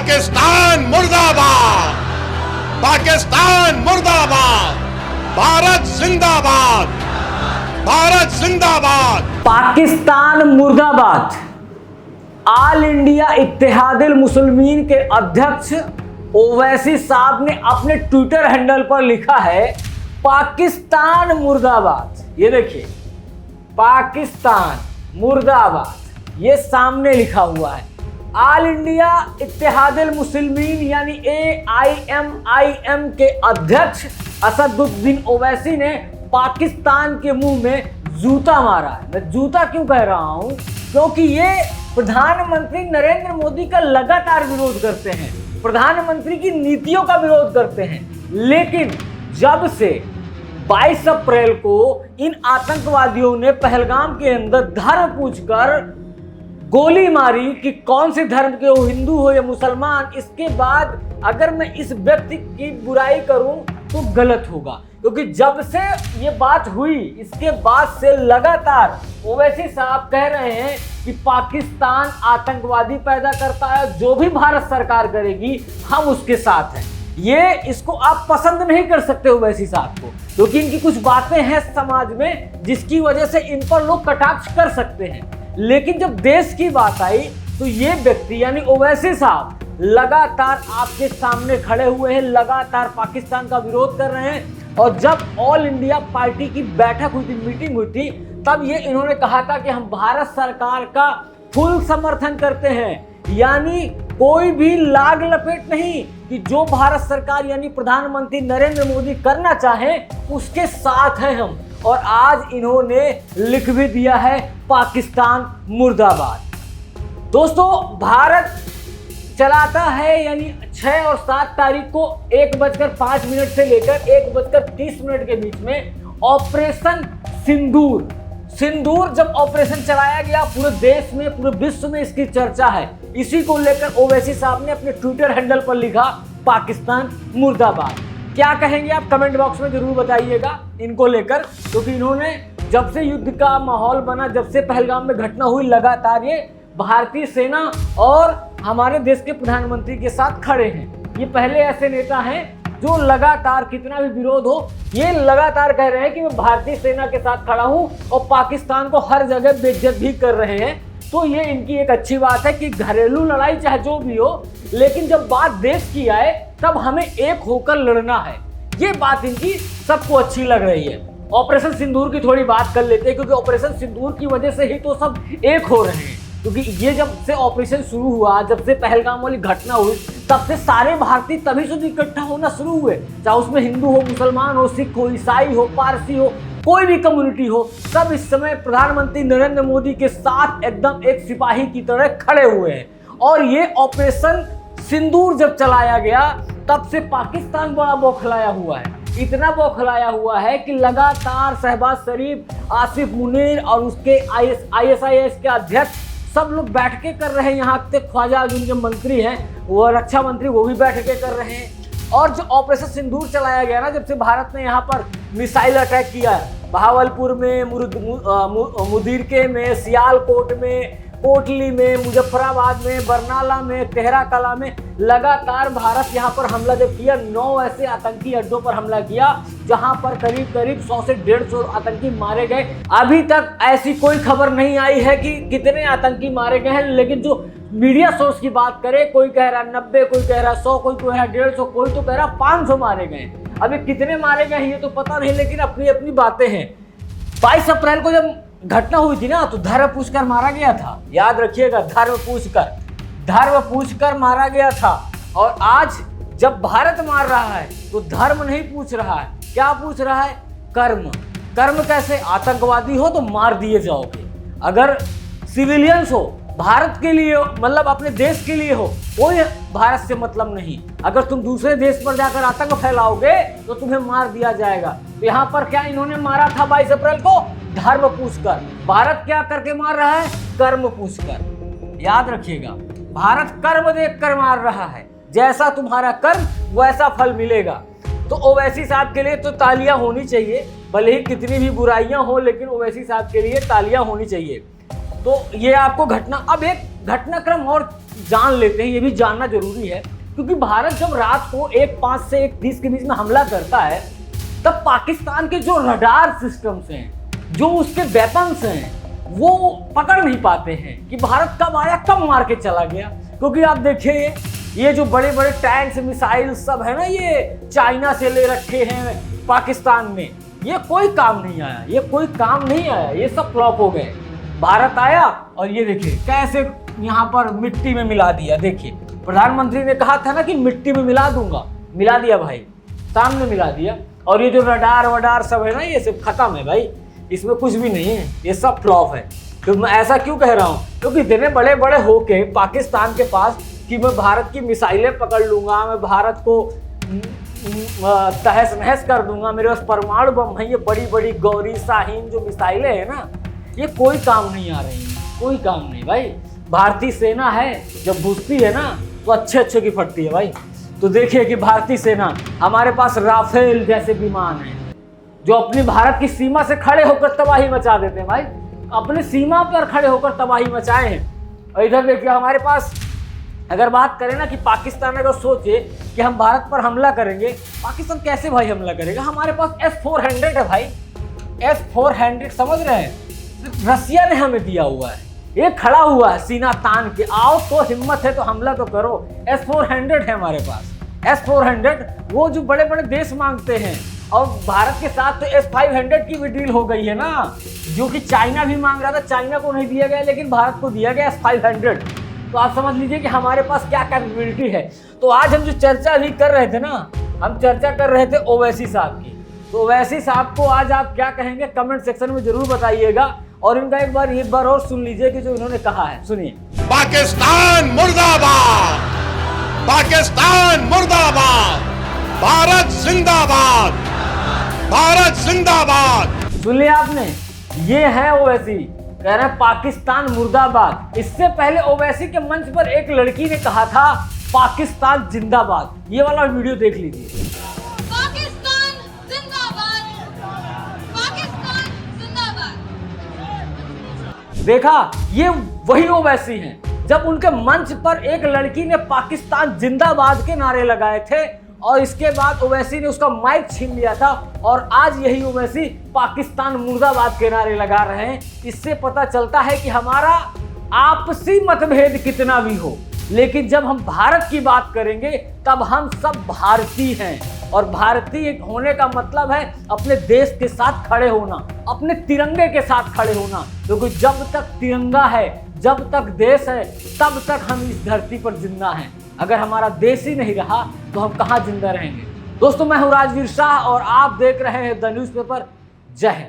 पाकिस्तान मुर्दाबाद, पाकिस्तान मुर्दाबाद, भारत जिंदाबाद, भारत जिंदाबाद। पाकिस्तान मुर्दाबाद। ऑल इंडिया इत्तेहादुल मुस्लिमीन के अध्यक्ष ओवैसी साहब ने अपने ट्विटर हैंडल पर लिखा है पाकिस्तान मुर्दाबाद। ये देखिए, पाकिस्तान मुर्दाबाद, ये सामने लिखा हुआ है। ऑल इंडिया इत्तेहादुल मुस्लिमीन यानी AIMIM के अध्यक्ष असदुद्दीन ओवैसी ने पाकिस्तान के मुंह में जूता मारा है। मैं जूता क्यों कह रहा हूं? क्योंकि ये प्रधानमंत्री नरेंद्र मोदी का लगातार विरोध करते हैं, प्रधानमंत्री की नीतियों का विरोध करते हैं। लेकिन जब से 22 अप्रैल को इन आतंकवादियों ने पहलगाम के अंदर धर्म पूछकर गोली मारी कि कौन से धर्म के हो, हिंदू हो या मुसलमान, इसके बाद अगर मैं इस व्यक्ति की बुराई करूं तो गलत होगा। क्योंकि जब से ये बात हुई इसके बाद से लगातार ओवैसी साहब कह रहे हैं कि पाकिस्तान आतंकवादी पैदा करता है, जो भी भारत सरकार करेगी हम उसके साथ हैं। ये इसको आप पसंद नहीं कर सकते ओवैसी साहब को, क्योंकि इनकी कुछ बातें हैं समाज में जिसकी वजह से इन पर लोग कटाक्ष कर सकते हैं। लेकिन जब देश की बात आई तो ये व्यक्ति यानी ओवैसी साहब लगातार आपके सामने खड़े हुए हैं, लगातार पाकिस्तान का विरोध कर रहे हैं। और जब ऑल इंडिया पार्टी की बैठक हुई थी, मीटिंग हुई थी, तब ये इन्होंने कहा था कि हम भारत सरकार का फुल समर्थन करते हैं, यानी कोई भी लाग लपेट नहीं, कि जो भारत सरकार यानी प्रधानमंत्री नरेंद्र मोदी करना चाहे उसके साथ हैं हम। और आज इन्होंने लिख भी दिया है पाकिस्तान मुर्दाबाद। दोस्तों, भारत चलाता है यानी 6 और 7 तारीख को 1:05 से लेकर 1:30 के बीच में ऑपरेशन सिंदूर। सिंदूर जब ऑपरेशन चलाया गया पूरे देश में, पूरे विश्व में इसकी चर्चा है। इसी को लेकर ओवैसी साहब ने अपने ट्विटर हैंडल पर लिखा पाकिस्तान मुर्दाबाद। क्या कहेंगे आप कमेंट बॉक्स में जरूर बताइएगा इनको लेकर, क्योंकि इन्होंने जब से युद्ध का माहौल बना, जब से पहलगाम में घटना हुई, लगातार ये भारतीय सेना और हमारे देश के प्रधानमंत्री के साथ खड़े हैं। ये पहले ऐसे नेता हैं जो लगातार कितना भी विरोध हो, ये लगातार कह रहे हैं कि मैं भारतीय सेना के साथ खड़ा हूं और पाकिस्तान को हर जगह बेइज्जत भी कर रहे हैं। तो ये इनकी एक अच्छी बात है कि घरेलू लड़ाई चाहे जो भी हो, लेकिन जब बात देश की आए तब हमें एक होकर लड़ना है। ये बात इनकी सबको अच्छी लग रही है। ऑपरेशन सिंदूर की थोड़ी बात कर लेते हैं, क्योंकि ऑपरेशन सिंदूर की वजह से ही तो सब एक हो रहे हैं। क्योंकि ये जब से ऑपरेशन शुरू हुआ, जब से पहलगाम वाली घटना हुई, तब से सारे भारतीय तभी से इकट्ठा होना शुरू हुए, चाहे उसमें हिंदू हो, मुसलमान हो, सिख हो, ईसाई हो, पारसी हो, कोई भी कम्युनिटी हो, सब इस समय प्रधानमंत्री नरेंद्र मोदी के साथ एकदम एक सिपाही की तरह खड़े हुए हैं। और ये ऑपरेशन सिंदूर जब चलाया गया तब से पाकिस्तान बड़ा बौखलाया हुआ है। इतना बौखलाया हुआ है कि लगातार शहबाज शरीफ, आसिफ मुनीर और उसके ISIS के अध्यक्ष सब लोग बैठ के कर रहे हैं। यहाँ तक ख्वाजा जो मंत्री हैं, वो रक्षा मंत्री, वो भी बैठ के कर रहे हैं। और जो ऑपरेशन सिंदूर चलाया गया ना, जब से भारत ने यहाँ पर मिसाइल अटैक किया है, भावलपुर में, मुदीरके में, सियालकोट में, कोटली में, मुजफ्फराबाद में, बरनाला में, तेहरा कला में, लगातार भारत यहाँ पर हमला जब किया, 9 ऐसे आतंकी अड्डों पर हमला किया जहाँ पर करीब 100 से 150 आतंकी मारे गए। अभी तक ऐसी कोई खबर नहीं आई है कि कितने आतंकी मारे गए हैं, लेकिन जो मीडिया सोर्स की बात करें, कोई कह रहा 90, कोई कह रहा 100, कोई कह रहा 150, कोई तो कह रहा 500 मारे गए। अभी कितने मारे गए हैं ये तो पता नहीं, लेकिन अपनी अपनी बातें हैं। 22 अप्रैल को जब घटना हुई थी ना, तो धर्म पूछकर मारा गया था। याद रखिएगा, धर्म पूछकर मारा गया था। और आज जब भारत मार रहा है तो धर्म नहीं पूछ रहा है, क्या पूछ रहा है? कर्म। कर्म कैसे? आतंकवादी हो तो मार दिए जाओगे, अगर सिविलियंस हो, भारत के लिए हो, मतलब अपने देश के लिए हो, कोई भारत से मतलब नहीं। अगर तुम दूसरे देश पर जाकर आतंक फैलाओगे तो तुम्हें मार दिया जाएगा। तो यहाँ पर क्या इन्होंने मारा था 22 अप्रैल को? धर्म पूछकर। भारत क्या करके मार रहा है? कर्म पूछकर। याद रखिएगा, भारत कर्म देखकर मार रहा है। जैसा तुम्हारा कर्म वैसा फल मिलेगा। तो ओवैसी साहब के लिए तो तालियां होनी चाहिए, भले ही कितनी भी बुराइयां हो, लेकिन ओवैसी साहब के लिए तालियां होनी चाहिए। तो ये आपको घटना, अब एक घटनाक्रम और जान लेते हैं, ये भी जानना जरूरी है, क्योंकि भारत जब रात को 1:05 से 1:30 के बीच में हमला करता है, तब पाकिस्तान के जो रडार सिस्टम्स हैं, जो उसके वेपन्स हैं, वो पकड़ नहीं पाते हैं कि भारत कब आया, कब मार के चला गया। क्योंकि आप देखिए ये जो बड़े बड़े टैंक्स, मिसाइल सब है ना, ये चाइना से ले रखे हैं पाकिस्तान में, ये कोई काम नहीं आया, ये कोई काम नहीं आया, ये सब फ्लॉप हो गए। भारत आया और ये देखिए कैसे यहाँ पर मिट्टी में मिला दिया। देखिए प्रधानमंत्री ने कहा था ना कि मिट्टी में मिला दूंगा, मिला दिया भाई, सामने मिला दिया। और ये जो रडार वडार सब है ना, ये सब खत्म है भाई, इसमें कुछ भी नहीं है, ये सब फ्लॉप है। तो मैं ऐसा क्यों कह रहा हूँ, क्योंकि इतने बड़े बड़े होके पाकिस्तान के पास कि मैं भारत की मिसाइलें पकड़ लूंगा, मैं भारत को तहस नहस कर दूंगा, मेरे पास परमाणु बम है, ये बड़ी बड़ी गौरी शाहीन जो मिसाइलें हैं ना, ये कोई काम नहीं आ रही हैं, कोई काम नहीं भाई। भारतीय सेना है, जब घुसती है ना तो अच्छे अच्छे की फटती है भाई। तो देखिए कि भारतीय सेना, हमारे पास राफेल जैसे विमान हैं जो अपनी भारत की सीमा से खड़े होकर तबाही मचा देते हैं भाई, अपनी सीमा पर खड़े होकर तबाही मचाए हैं। और इधर देखिए हमारे पास, अगर बात करें ना कि पाकिस्तान अगर सोचे कि हम भारत पर हमला करेंगे, पाकिस्तान कैसे भाई हमला करेगा? हमारे पास S-400 है भाई, S-400 समझ रहे हैं, रसिया ने हमें दिया हुआ है, ये खड़ा हुआ है सीना तान के, आओ तो हिम्मत है तो हमला तो करो। S-400 है हमारे पास, S-400 वो जो बड़े बड़े देश मांगते हैं, और भारत के साथ तो S-500 की भी डील हो गई है ना, जो कि चाइना भी मांग रहा था, चाइना को नहीं दिया गया लेकिन भारत को दिया गया S-500। तो आप समझ लीजिए कि हमारे पास क्या कैपेबिलिटी है। तो आज हम जो चर्चा अभी कर रहे थे ना, हम चर्चा कर रहे थे ओवैसी साहब की, तो ओवैसी साहब को आज आप क्या कहेंगे कमेंट सेक्शन में जरूर बताइएगा। और इनका एक बार और सुन लीजिए कि जो इन्होंने कहा है, सुनिए। पाकिस्तान मुर्दाबाद, पाकिस्तान मुर्दाबाद, भारत जिंदाबाद, भारत जिंदाबाद। सुन लिया आपने, ये है ओवैसी, कह रहे हैं पाकिस्तान मुर्दाबाद। इससे पहले ओवैसी के मंच पर एक लड़की ने कहा था पाकिस्तान जिंदाबाद। ये वाला वीडियो देख लीजिए। पाकिस्तान जिंदाबाद, पाकिस्तान जिंदाबाद। देखा, ये वही ओवैसी हैं जब उनके मंच पर एक लड़की ने पाकिस्तान जिंदाबाद के नारे लगाए थे, और इसके बाद ओवैसी ने उसका माइक छीन लिया था, और आज यही ओवैसी पाकिस्तान मुर्दाबाद के नारे लगा रहे हैं। इससे पता चलता है कि हमारा आपसी मतभेद कितना भी हो, लेकिन जब हम भारत की बात करेंगे तब हम सब भारतीय हैं। और भारतीय होने का मतलब है अपने देश के साथ खड़े होना, अपने तिरंगे के साथ खड़े होना, क्योंकि जब तक तिरंगा है, जब तक देश है, तब तक हम इस धरती पर जिंदा हैं। अगर हमारा देश ही नहीं रहा तो हम कहाँ जिंदा रहेंगे। दोस्तों, मैं हूं राजवीर शाह और आप देख रहे हैं द न्यूज़पेपर। जय हिंद।